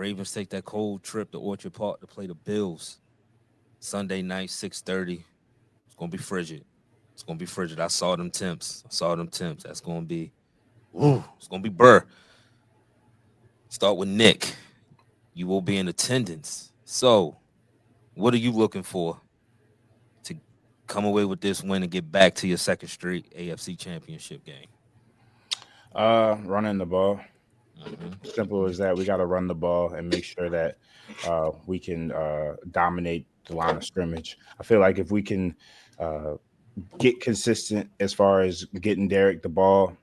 Ravens take that cold trip to Orchard Park to play the Bills Sunday night, 6:30. It's gonna be frigid. It's gonna be frigid. I saw them temps. I saw them temps. That's gonna be, ooh, it's gonna be burr. Start with Nick. You will be in attendance. So, what are you looking for to come away with this win and get back to your second straight AFC Championship game? Running the ball. Hmm. Simple as that. We got to run the ball and make sure that we can dominate the line of scrimmage. I feel like if we can uh, get consistent as far as getting Derek the ball,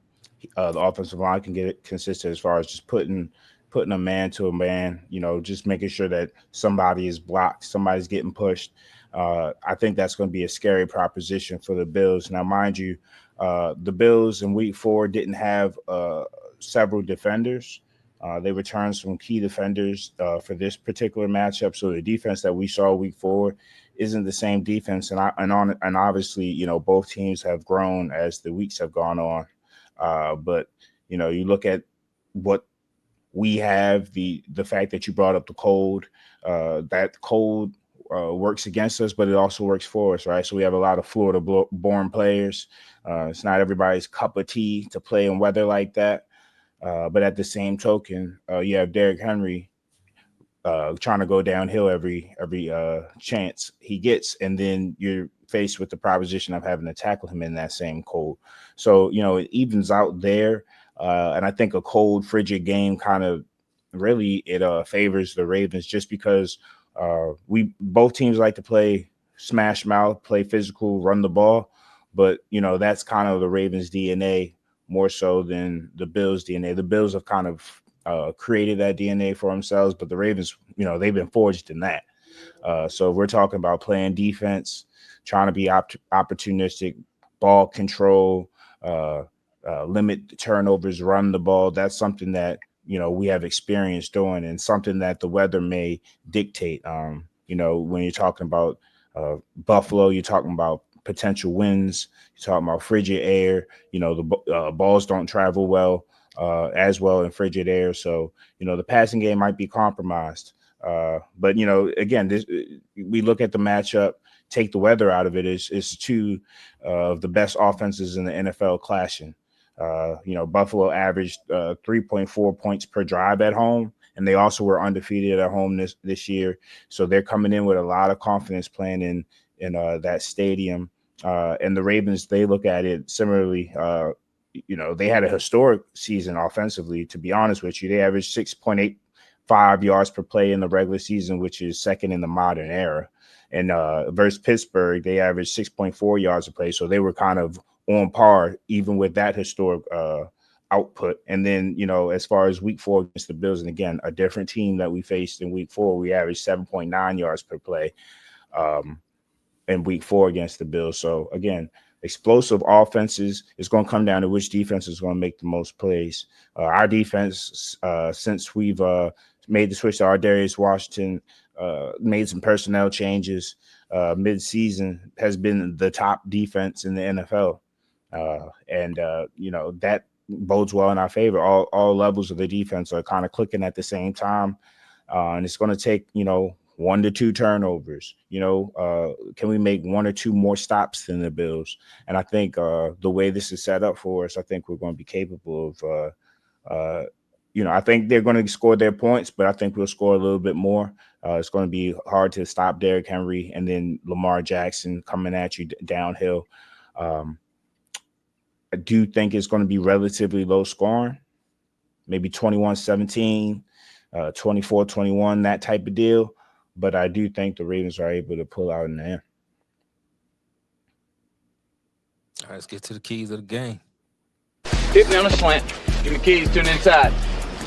the offensive line can get it consistent as far as just putting a man to a man. Just making sure that somebody is blocked, somebody's getting pushed. I think that's going to be a scary proposition for the Bills. Now, mind you, the Bills in Week 4 didn't have several defenders. They returned some key defenders for this particular matchup. So the defense that we saw Week 4 isn't the same defense, and obviously, both teams have grown as the weeks have gone on. But you look at what we have, the fact that you brought up the cold, that cold works against us, but it also works for us, right? So we have a lot of Florida-born players. It's not everybody's cup of tea to play in weather like that. But at the same token, you have Derrick Henry trying to go downhill every chance he gets, and then you're faced with the proposition of having to tackle him in that same cold. So it evens out there, and I think a cold, frigid game kind of really it favors the Ravens just because we both teams like to play smash mouth, play physical, run the ball, but that's kind of the Ravens' DNA more so than the Bills' DNA. The Bills have kind of created that DNA for themselves, but the Ravens, they've been forged in that. So we're talking about playing defense, trying to be opportunistic, ball control, limit the turnovers, run the ball. That's something that we have experience doing, and something that the weather may dictate. When you're talking about Buffalo, you're talking about potential winds. You're talking about frigid air. The balls don't travel as well in frigid air. So, the passing game might be compromised. But, again, we look at the matchup, take the weather out of it. It's two of the best offenses in the NFL clashing. Buffalo averaged 3.4 points per drive at home, and they also were undefeated at home this year. So they're coming in with a lot of confidence playing in that stadium. And the Ravens, they look at it similarly. They had a historic season offensively. To be honest with you, they averaged 6.85 yards per play in the regular season, which is second in the modern era. And versus Pittsburgh, they averaged 6.4 yards a play. So they were kind of on par, even with that historic output. And then, as far as Week 4 against the Bills, and again, a different team that we faced in Week 4, we averaged 7.9 yards per play in Week 4 against the Bills. So again, explosive offenses. It's going to come down to which defense is going to make the most plays. Our defense, since we've made the switch to Darius Washington, made some personnel changes mid-season, has been the top defense in the NFL. That bodes well in our favor. All levels of the defense are kind of clicking at the same time. And it's going to take, 1 to 2 turnovers. Can we make 1 or 2 more stops than the Bills? And I think the way this is set up for us, I think we're going to be capable of, I think they're going to score their points, but I think we'll score a little bit more. It's going to be hard to stop Derrick Henry and then Lamar Jackson coming at you downhill. I do think it's going to be relatively low scoring, maybe 21-17, 24-21, that type of deal. But I do think the Ravens are able to pull out in the end. All right, let's get to the keys of the game. Hit me on a slant. Give me the keys to the inside.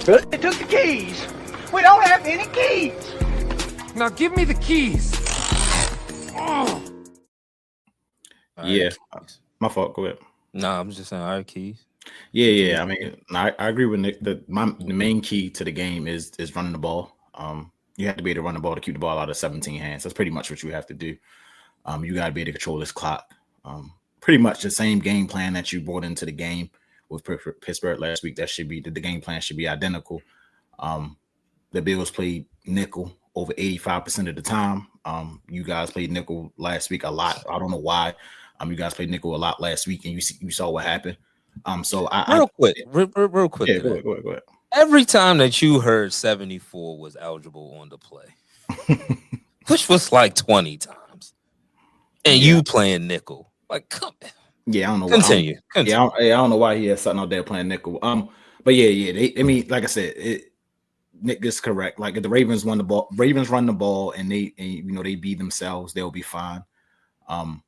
But they took the keys. We don't have any keys. Now give me the keys. All Yeah, right. my fault. Go ahead. Nah, I'm just saying, all right, keys. Yeah. I mean, I agree with Nick. The main key to the game is running the ball. You have to be able to run the ball to keep the ball out of 17 hands. That's pretty much what you have to do. You got to be able to control this clock. Pretty much the same game plan that you brought into the game with Pittsburgh last week. That should be the game plan should be identical. The Bills played nickel over 85% of the time. You guys played nickel last week a lot. I don't know why. You guys played nickel a lot last week, and you saw what happened. So real quick. Yeah, go ahead. Every time that you heard 74 was eligible on the play, which was like 20 times, and you playing nickel, like, come on. Yeah, I don't know. Continue. Yeah, I don't know why he has something out there playing nickel. But yeah. Like I said, Nick is correct. Like if the Ravens run the ball, and they beat themselves, they'll be fine. The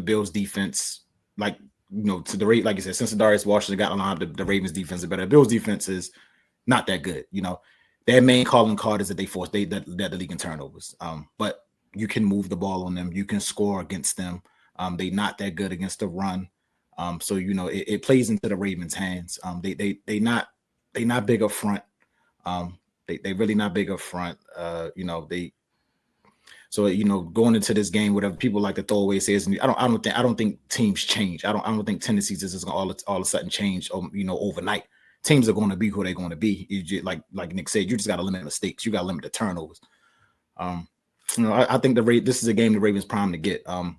Bills defense, like to the rate, like you said, since Darius Washington got on the Ravens defense is better. The Bills defense is not that good. Their main calling card is that they that the league in turnovers. But you can move the ball on them. You can score against them. They not that good against the run. So it plays into the Ravens' hands. They not big up front. They really not big up front. Going into this game, whatever people like to throw away says, I don't think teams change. I don't think tendencies is all of a sudden change. Overnight. Teams are going to be who they're going to be. Like Nick said, you just got to limit mistakes. You got to limit the turnovers. I think this is a game the Ravens prime to get. I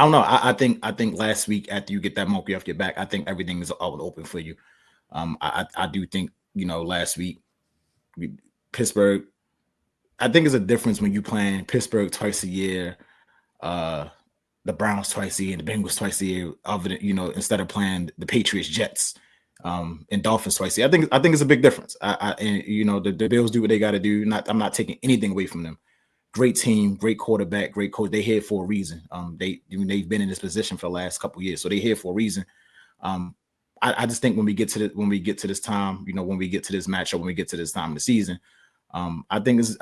don't know. I think last week after you get that monkey off your back, I think everything is all open for you. I do think last week Pittsburgh. I think it's a difference when you playing Pittsburgh twice a year, the Browns twice a year, and the Bengals twice a year. Instead of playing the Patriots, Jets, and Dolphins twice a year. I think it's a big difference. The Bills do what they got to do. I'm not taking anything away from them. Great team, great quarterback, great coach. They're here for a reason. They've been in this position for the last couple of years, so they're here for a reason. I just think when we get to this time, when we get to this matchup, when we get to this time of the season, I just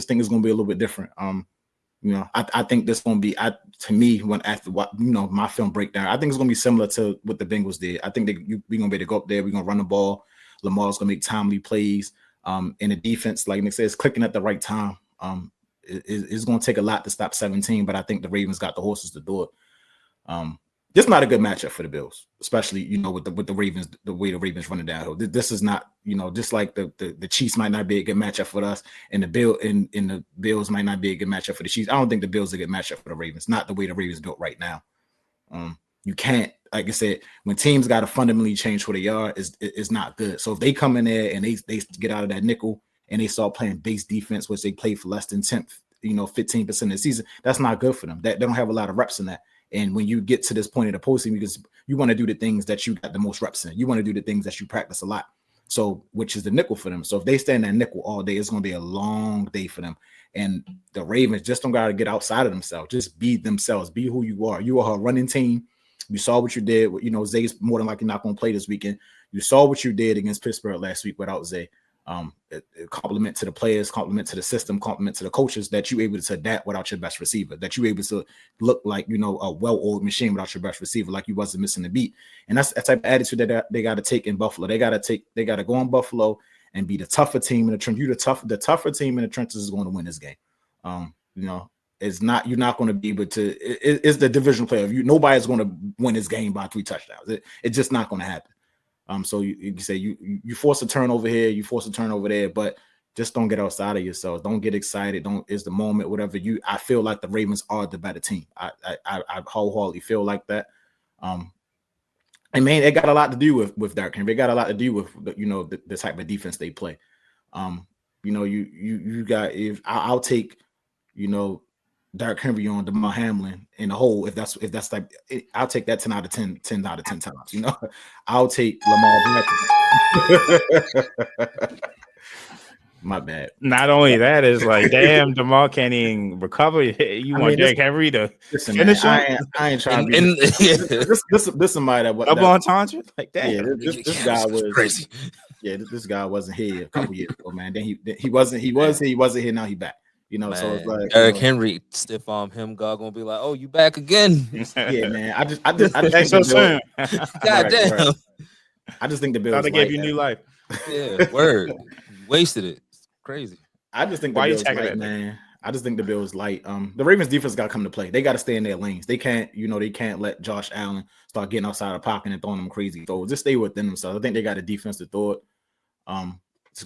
think it's going to be a little bit different. I think this going to be, to me, when after what my film breakdown, I think it's going to be similar to what the Bengals did. I think we're going to be able to go up there. We're going to run the ball. Lamar's going to make timely plays. And the defense, like Nick said, is clicking at the right time. It's going to take a lot to stop 17, but I think the Ravens got the horses to do it. This is not a good matchup for the Bills, especially with the Ravens, the way the Ravens running downhill. This is not just like the Chiefs might not be a good matchup for us, and the Bills might not be a good matchup for the Chiefs. I don't think the Bills are a good matchup for the Ravens. Not the way the Ravens built right now. You can't, like I said, when teams got to fundamentally change who they are, is not good. So if they come in there and they get out of that nickel and they start playing base defense, which they play for less than 15% of the season, that's not good for them. They don't have a lot of reps in that. And when you get to this point of the postseason, because you want to do the things that you got the most reps in, you want to do the things that you practice a lot. So, which is the nickel for them. So if they stay in that nickel all day, it's going to be a long day for them. And the Ravens just don't got to get outside of themselves. Just be themselves. Be who you are. You are a running team. You saw what you did. Zay's more than likely not going to play this weekend. You saw what you did against Pittsburgh last week without Zay. Compliment to the players, compliment to the system, compliment to the coaches that you able to adapt without your best receiver, that you able to look like a well-oiled machine without your best receiver, like you wasn't missing a beat. And that's that type of attitude that they got to take in Buffalo. They got to go in Buffalo and be the tougher team in the trench. The tougher team in the trenches is going to win this game. It's not, you're not going to be able to. It's the division player. Nobody's going to win this game by 3 touchdowns. It's just not going to happen. So you say you force a turnover here, you force a turnover there, but just don't get outside of yourselves. Don't get excited. It's the moment, whatever I feel like the Ravens are the better team. I wholeheartedly feel like that. And man, it got a lot to do with Derrick Henry. It got a lot to do with the type of defense they play. You got, if I'll take Derrick Henry on Damar Hamlin in the whole, if that's like, I'll take that 10 out of 10 times. I'll take Lamar Jackson. My bad. Not only that, is like, damn, Damar can't even recover. You want Derrick Henry to finish him? I ain't trying to be. This somebody that double entendre. Like that. Yeah, this guy was crazy. Yeah, this guy wasn't here a couple years ago, man. Then he wasn't here. Now he back. Man, so it's like Derrick Henry stiff arm him. God gonna be like, "Oh, you back again?" Yeah, man. I just think so soon. God damn. Right. I just think the Bills gave you new life. Yeah, word. Wasted it. It's crazy. I just think the Bills light, man. I just think the Bills light. The Ravens defense got to come to play. They got to stay in their lanes. They can't, they can't let Josh Allen start getting outside of pocket and throwing them crazy throws. Just stay within themselves. I think they got a defense to throw it.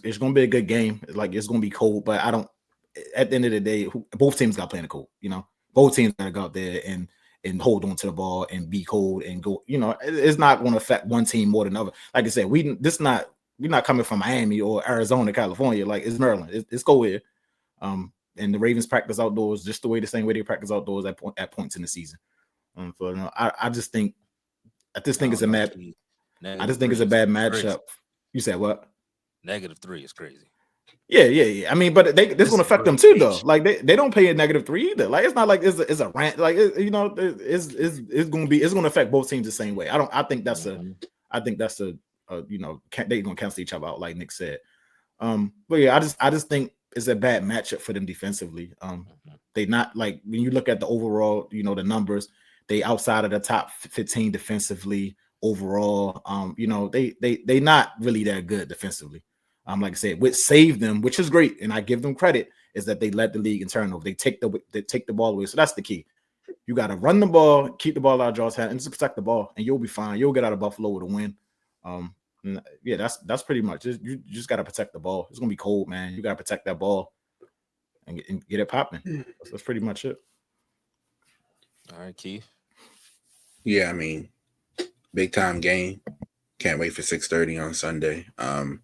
it's going to be a good game. Like it's going to be cold, but I don't. At the end of the day, both teams got to play in the cold. You know, both teams got to go out there and hold on to the ball and be cold and go. You know, it's not going to affect one team more than another. Like I said, we're not coming from Miami or Arizona, California. Like it's Maryland. It's cold here. And the Ravens practice outdoors just the same way they practice outdoors at points in the season. So you know, I just think it's a mad. I just think it's a bad matchup. You said what? -3 is crazy. Yeah. I mean, but this going to affect them too, though. Like they don't pay a -3 either. Like it's not like it's a rant. Like it's going to affect both teams the same way. I think that's a you know, they're going to cancel each other out, like Nick said. But yeah, I just think it's a bad matchup for them defensively. They not like when you look at the overall, you know, the numbers, they outside of the top 15 defensively overall. You know, they not really that good defensively. Like I said, what saved them, which is great, and I give them credit, is that they led the league in turnover. They take the ball away. So that's the key. You got to run the ball, keep the ball out of Jaw's hand, and just protect the ball, and you'll be fine. You'll get out of Buffalo with a win. Yeah, that's pretty much it. You just got to protect the ball. It's gonna be cold, man. You got to protect that ball and get it popping. That's pretty much it. All right, Keith. Yeah, I mean, big time game. Can't wait for 6:30 on Sunday. I'm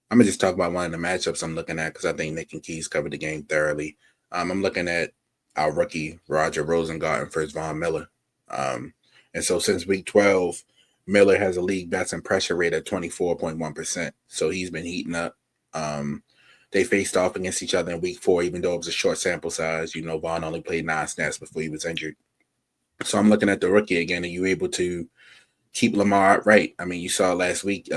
gonna just talk about one of the matchups I'm looking at because I think Nick and Keys covered the game thoroughly. I'm looking at our rookie Roger Rosengarten versus Von Miller. And so since week 12, Miller has a league best in pressure rate at 24.1%. So he's been heating up. They faced off against each other in week 4, even though it was a short sample size. You know, Von only played 9 snaps before he was injured. So I'm looking at the rookie again. Are you able to keep Lamar upright? I mean, you saw last week,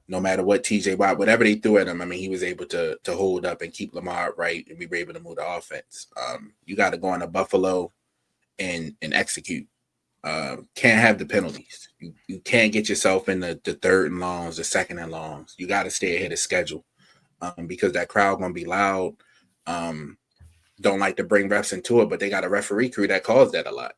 no matter what TJ Watt, whatever they threw at him, I mean, he was able to hold up and keep Lamar upright, and we were able to move the offense. You got to go into Buffalo and execute. Can't have the penalties. You can't get yourself in the 3rd and longs, the 2nd and longs. You got to stay ahead of schedule because that crowd going to be loud. Don't like to bring refs into it, but they got a referee crew that calls that a lot.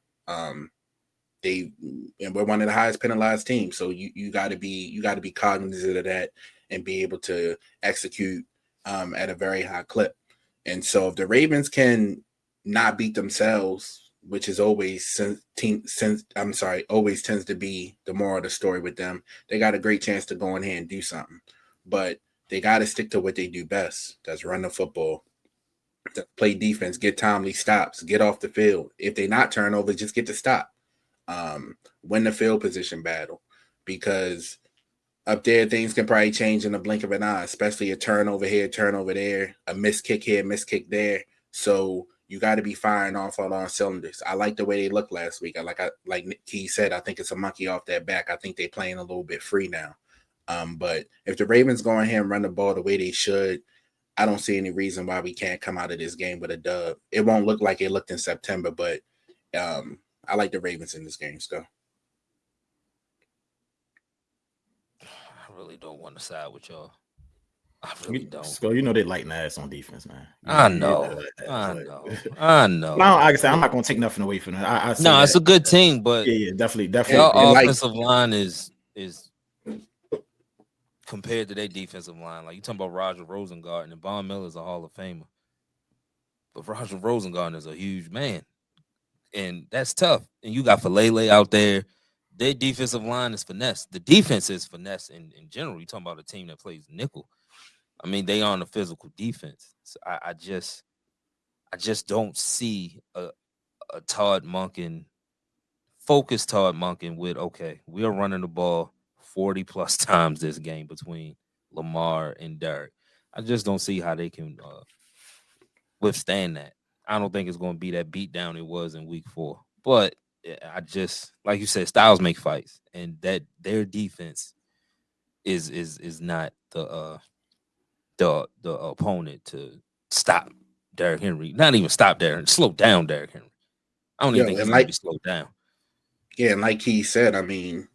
We're one of the highest penalized teams, so you got to be cognizant of that and be able to execute at a very high clip. And so if the Ravens can not beat themselves, which is always always tends to be the moral of the story with them, they got a great chance to go in here and do something. But they got to stick to what they do best. That's run the football, play defense, get timely stops, get off the field. If they not turnover, just get the stop. Win the field position battle, because up there things can probably change in the blink of an eye, especially a turnover here, turnover there, a missed kick here, missed kick there. So you got to be firing off all cylinders. I like the way they looked last week. Like Key said, I think it's a monkey off their back. I think they're playing a little bit free now. But if the Ravens go in here and run the ball the way they should, I don't see any reason why we can't come out of this game with a dub. It won't look like it looked in September, but I like the Ravens in this game, Scott. I really don't want to side with y'all. I really don't. So you know they lighting ass on defense, man. I know. No, like I said, I'm not gonna take nothing away from it. It's a good team, but yeah, definitely. Your offensive line is compared to their defensive line. Like you talking about Roger Rosengarten, and Von Miller is a Hall of Famer, but Roger Rosengarten is a huge man, and that's tough. And you got Falele out there. Their defensive line is finesse. The defense is finesse in general. You talking about a team that plays nickel. I mean, they are on a physical defense. So I just don't see a Todd Monken, focused Todd Monken with, okay, we are running the ball 40 plus times this game between Lamar and Derek. I just don't see how they can withstand that. I don't think it's going to be that beatdown it was in week 4. But I just, like you said, styles make fights, and that their defense is not the opponent to stop Derrick Henry. Not even stop Derrick, slow down Derrick Henry. I don't even think he's going to be slowed down. Yeah, and like he said, I mean,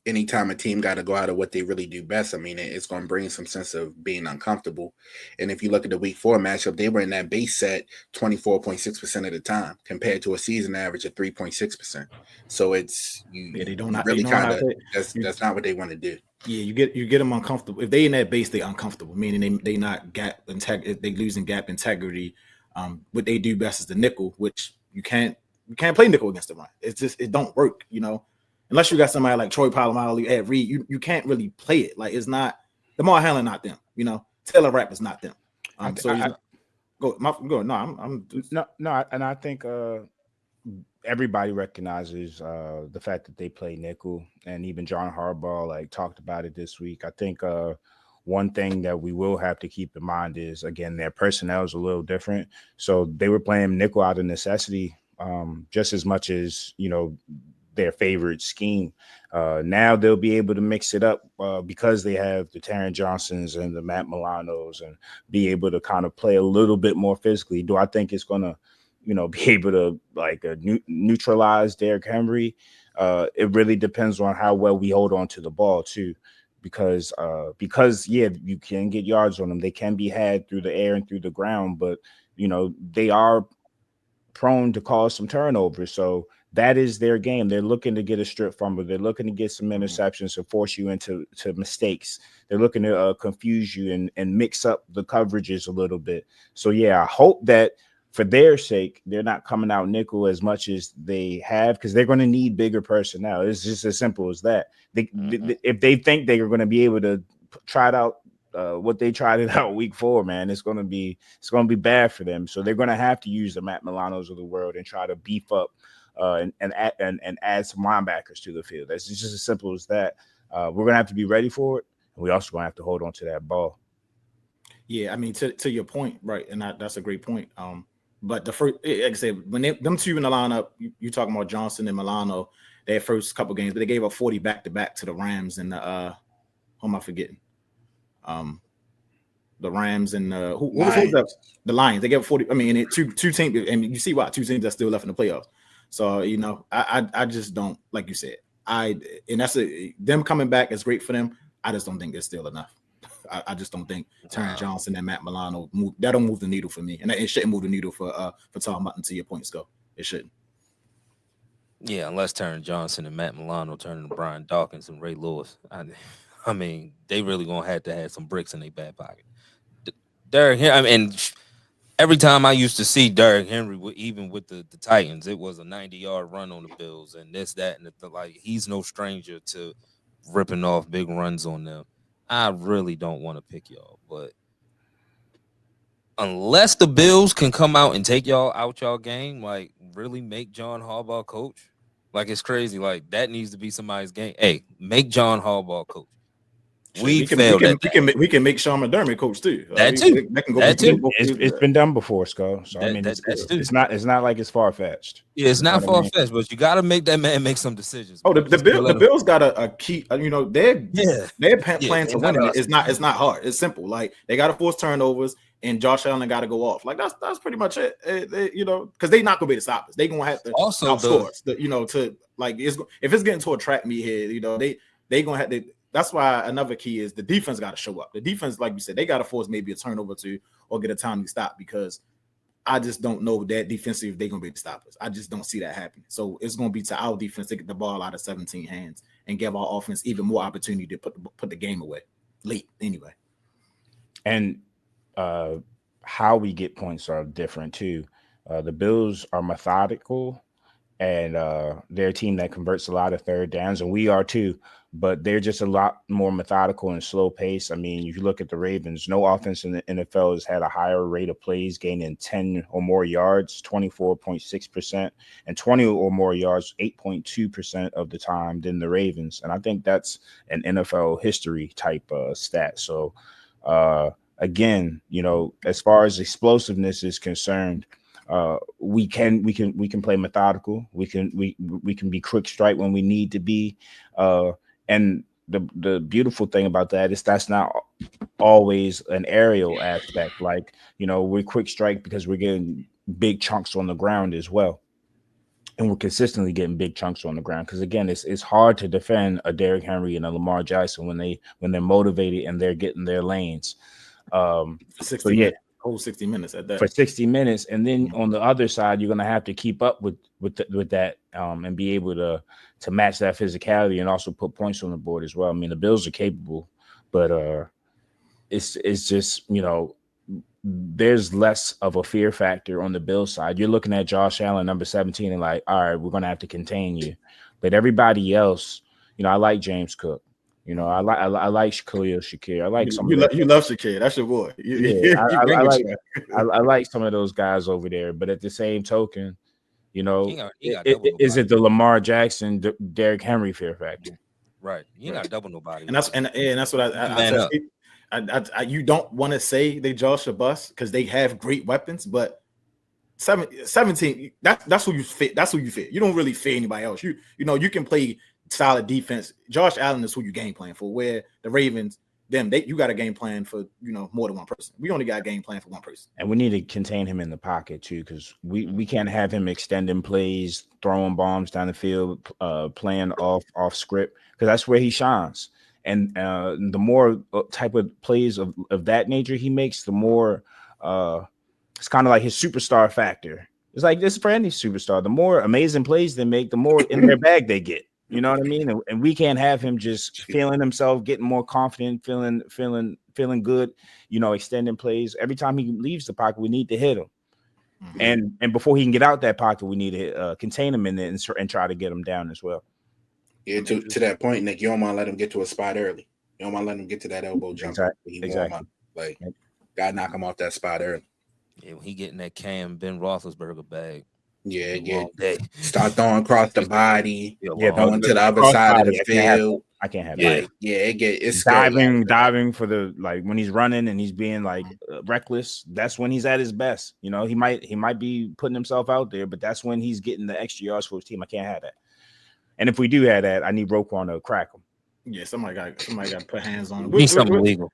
anytime a team got to go out of what they really do best, I mean, it's going to bring some sense of being uncomfortable. And if you look at the week 4 matchup, they were in that base set 24.6% of the time compared to a season average of 3.6%. So it's that's not what they want to do. Yeah, you get them uncomfortable. If they in that base, they uncomfortable, meaning they not gap integrity, they losing gap integrity. What they do best is the nickel, which you can't play nickel against the run. It's just it don't work, unless you got somebody like Troy Polamalu, Ed Reed, you can't really play it. Like it's not Lamar Hamlin, not them. Taylor Rapp is not them. Go. No, I'm no, and I think everybody recognizes the fact that they play nickel, and even John Harbaugh talked about it this week. I think one thing that we will have to keep in mind is, again, their personnel is a little different. So they were playing nickel out of necessity, just as much as their favorite scheme. Now they'll be able to mix it up because they have the Taron Johnsons and the Matt Milanos, and be able to kind of play a little bit more physically. Do I think it's gonna be able to neutralize Derrick Henry? It really depends on how well we hold on to the ball too, because you can get yards on them. They can be had through the air and through the ground, but they are prone to cause some turnovers. So that is their game. They're looking to get a strip fumble. They're looking to get some interceptions to force you into mistakes. They're looking to confuse you and mix up the coverages a little bit. So yeah, I hope that for their sake, they're not coming out nickel as much as they have, because they're going to need bigger personnel. It's just as simple as that. If they think they are going to be able to try it out, what they tried it out week 4, man, it's going to be bad for them. So they're going to have to use the Matt Milanos of the world and try to beef up and add some linebackers to the field. That's just as simple as that. We're going to have to be ready for it, and we also going to have to hold on to that ball. Yeah, I mean, to your point, right, and that's a great point. But the first, like I said, when them two in the lineup, you talking about Johnson and Milano, their first couple games, but they gave up 40 back-to-back to the Rams and the who am I forgetting? The Rams and who was that? The Lions. They gave up 40. I mean, two teams. I mean, you see why 2 teams that still left in the playoffs. So I just don't, like you said. And that's them coming back is great for them. I just don't think there's still enough. I just don't think Taron Johnson and Matt Milano that don't move the needle for me, and it shouldn't move the needle for Tom Mutton, to your point, Sco. It shouldn't. Yeah, unless Taron Johnson and Matt Milano turn into Brian Dawkins and Ray Lewis. I mean, they really gonna have to have some bricks in their back pocket. Derrick Henry, and every time I used to see Derrick Henry, even with the Titans, it was a 90-yard run on the Bills, and this, that, and he's no stranger to ripping off big runs on them. I really don't want to pick y'all, but unless the Bills can come out and take y'all out y'all game, really make John Harbaugh coach, it's crazy. That needs to be somebody's game. Hey, make John Harbaugh coach. We can make Sean McDermott coach too. That too. It's been done before, Sco. So it's not like it's far fetched. Yeah, it's not far fetched, but you got to make that man make some decisions. Oh, the Bills got a key. Their plan to win it is not. It's not hard. It's simple. They got to force turnovers, and Josh Allen got to go off. That's pretty much it. Because they're not gonna be able to stop us. They gonna have to also outscore us. If it's getting to a track meet here, they gonna have to. That's why another key is the defense got to show up. The defense, like you said, they got to force maybe a turnover or get a timely stop, because I just don't know that defensive they're going to be able to stop us. I just don't see that happening. So it's going to be to our defense to get the ball out of 17 hands and give our offense even more opportunity to put the game away late anyway. And how we get points are different too. The Bills are methodical, and they're a team that converts a lot of third downs, and we are too. But they're just a lot more methodical and slow pace. I mean, if you look at the Ravens, no offense in the NFL has had a higher rate of plays gaining 10 or more yards, 24.6%, and 20 or more yards, 8.2% of the time than the Ravens. And I think that's an NFL history type stat. So again, as far as explosiveness is concerned, we can play methodical. We can be quick strike when we need to be. And the beautiful thing about that is that's not always an aerial aspect. We're quick strike because we're getting big chunks on the ground as well. And we're consistently getting big chunks on the ground. Because again, it's hard to defend a Derrick Henry and a Lamar Jackson when they're motivated and they're getting their lanes. whole 60 minutes at that. For 60 minutes, and then on the other side, you're gonna have to keep up with that, and be able to match that physicality and also put points on the board as well. I mean, the Bills are capable, but it's just, there's less of a fear factor on the Bills side. You're looking at Josh Allen, number 17, and like, all right, we're gonna have to contain you. But everybody else, I like James Cook. I like Khalil Shakir. I like some. You love Shakir. That's your boy. I like some of those guys over there. But at the same token, he got is it the Lamar Jackson, Derrick Henry fear factor? Right. You ain't got to double nobody. And that's what I said. You don't want to say they Josh or bust because they have great weapons, but 17. That's who you fit. That's who you fit. You don't really fit anybody else. You can play solid defense. Josh Allen is who you game plan for. Where the Ravens, you got a game plan for more than one person. We only got a game plan for one person, and we need to contain him in the pocket too, because we can't have him extending plays, throwing bombs down the field, playing off script, because that's where he shines. And the more type of plays of that nature he makes, the more it's kind of like his superstar factor. It's like this for any superstar. The more amazing plays they make, the more in their bag they get. You know what I mean? And we can't have him just feeling himself, getting more confident, feeling good, extending plays. Every time he leaves the pocket, we need to hit him. Mm-hmm. And before he can get out that pocket, we need to contain him in there and try to get him down as well. Yeah, to that point, Nick, you don't want to let him get to a spot early. You don't want to let him get to that elbow jump. Exactly. Like, gotta knock him off that spot early. Yeah, when he getting that Cam Ben Roethlisberger bag. Yeah. Start throwing across the body. Going to the other side of the field. I can't have that. It's diving for the, like, when he's running and he's being like reckless. That's when he's at his best. He might be putting himself out there, but that's when he's getting the extra yards for his team. I can't have that. And if we do have that, I need Roquan to crack him. Yeah, somebody got to put hands on him. He's something legal.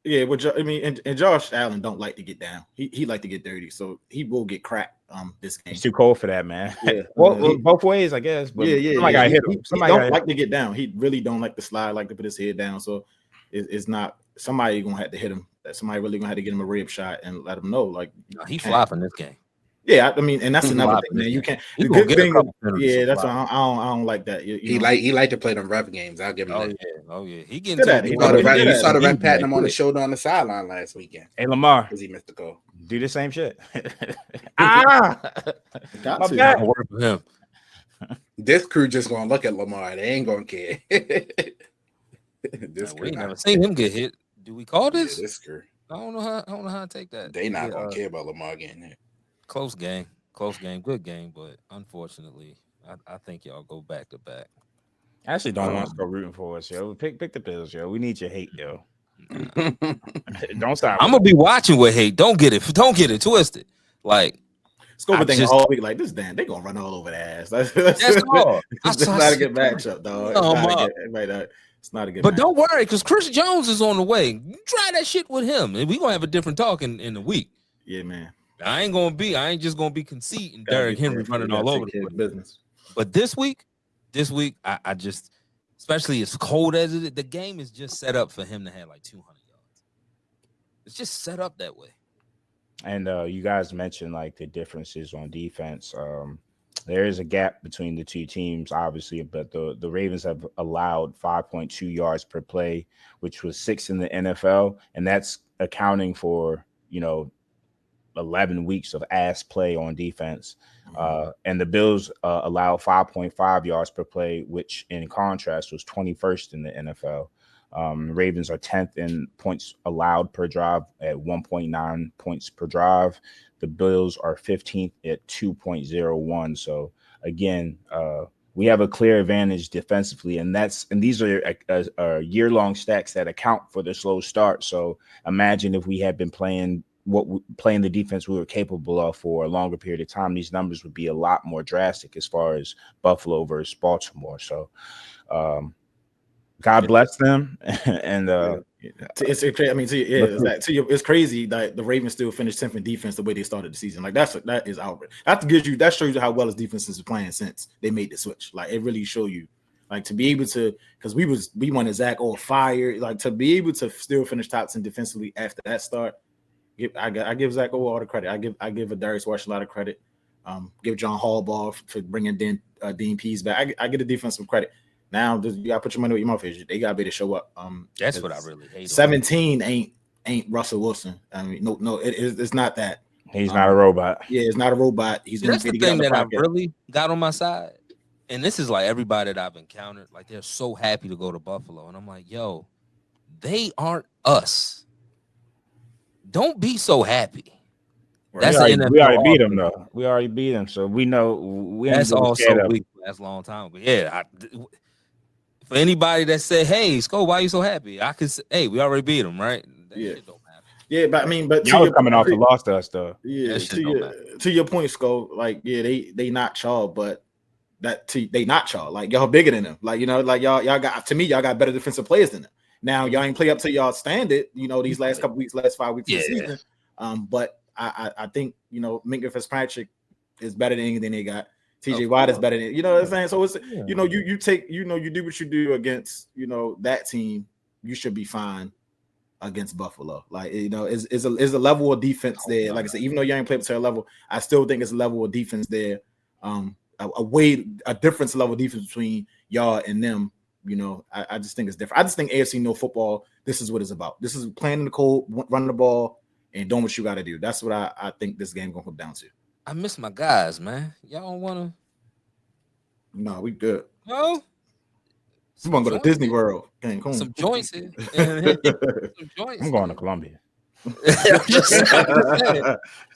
Yeah, and Josh Allen don't like to get down. He like to get dirty, so he will get cracked this game. He's too cold for that, man. Yeah. well, both ways, I guess. But somebody got to hit him. Somebody don't like to get down. He really don't like to slide, like to put his head down. So it's not somebody gonna have to hit him. Somebody really gonna have to get him a rib shot and let him know. Like, he flopping this game. Yeah, I mean, and that's another thing, man. You can't. The good thing, that's why I don't like that. He like to play them rep games. I'll give him that. Oh yeah, he getting. You saw the rep patting him on the shoulder on the sideline last weekend. Hey, Lamar, because he missed the goal. Do the same shit. Got to work for him. This crew just gonna look at Lamar. They ain't gonna care. We ain't never seen him get hit. Do we call this? Yeah, this crew. I don't know how to take that. They not gonna care about Lamar getting hit. Close game, good game, but unfortunately, I think y'all go back to back. I actually don't want to go rooting for us, yo. Pick the Bills, yo. We need your hate, yo. Don't stop. I'm gonna be watching with hate. Don't get it twisted. Like, Scope thing all week, like this. Damn, they gonna run all over the ass. That's all. It's not a good matchup, dog. It's not a good. But matchup. don't worry, because Chris Jones is on the way. You try that shit with him, and we gonna have a different talk in the week. Yeah, man. I ain't just gonna be conceiting Derrick Henry running all over the business. But this week, I just, especially as cold as it is, the game is just set up for him to have like 200 yards. It's just set up that way. And you guys mentioned like the differences on defense. There is a gap between the two teams, obviously, but the Ravens have allowed 5.2 yards per play, which was 6th in the NFL, and that's accounting for 11 weeks of ass play on defense. And the Bills allow 5.5 yards per play, which in contrast was 21st in the NFL. Ravens are 10th in points allowed per drive at 1.9 points per drive. The Bills are 15th at 2.01. So again, we have a clear advantage defensively, and these are year-long stats that account for the slow start. So imagine if we had been playing the defense we were capable of for a longer period of time, these numbers would be a lot more drastic as far as Buffalo versus Baltimore. So God bless them. And it's crazy that the Ravens still finished 10th in defense the way they started the season. Like that is outrage. That shows you how well his defense is playing since they made the switch. Like it really show you, like, to be able to, because we wanted Zach all fired, like to be able to still finish top 10 defensively after that start. I give Zach all the credit. I give a Darius Rush a lot of credit. Give John Harbaugh for bringing Dean Pease back. I get the defense some credit. Now you gotta put your money where your mouth is. They gotta be to show up. That's what I really hate. 17 ain't Russell Wilson. I mean, no, it's not that. He's not a robot. Yeah, it's not a robot. He's gonna That's the thing that I really got on my side. And this is like everybody that I've encountered, like they're so happy to go to Buffalo. And I'm like, yo, they aren't us. Don't be so happy. That's we already beat them though. We already beat them, so we know we. That's also weak. That's a long time ago. Yeah. For anybody that said, "Hey, Sko, why are you so happy?" I could say, "Hey, we already beat them, right?" That shit don't matter. Yeah, but I mean, but y'all coming off the loss to us though. Yeah, to your point, Sko, like they not y'all, but they not y'all. Like y'all bigger than them. Like like y'all got y'all got better defensive players than them. Now y'all ain't play up to y'all standard. These last couple weeks, last 5 weeks of the season. But I think Minkah Fitzpatrick is better than anything they got. TJ Watt is better than what I'm saying. So it's you take you do what you do against that team, you should be fine against Buffalo. Like is a level of defense there. Like I said, even though you ain't played up to a level, I still think it's a level of defense there. A difference level of defense between y'all and them. I just think it's different. I just think AFC no football. This is what it's about. This is playing in the cold, running the ball, and doing what you got to do. That's what I think this game gonna come down to. I miss my guys, man. Y'all don't wanna? No, we good. No, we want to go to Disney World. Some joints here. I'm going to Colombia.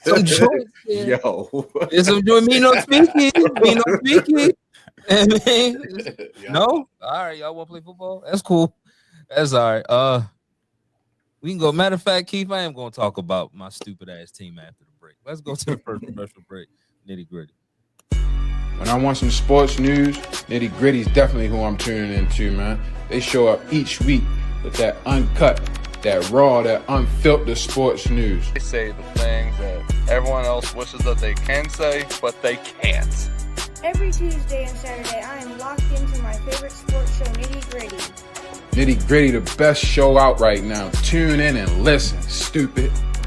Some joints here. Yo, some joint. Me no speaking. No. All right, y'all want to play football? That's cool. That's all right. We can go. Matter of fact, Keith, I am going to talk about my stupid ass team after the break. Let's go to the first commercial break. Nitty Gritty. When I want some sports news, Nitty Gritty is definitely who I'm tuning into, man. They show up each week with that uncut, that raw, that unfiltered sports news. They say the things that everyone else wishes that they can say, but they can't. Every Tuesday and Saturday, I am locked into my favorite sports show, Nitty Gritty. Nitty Gritty, the best show out right now. Tune in and listen, stupid.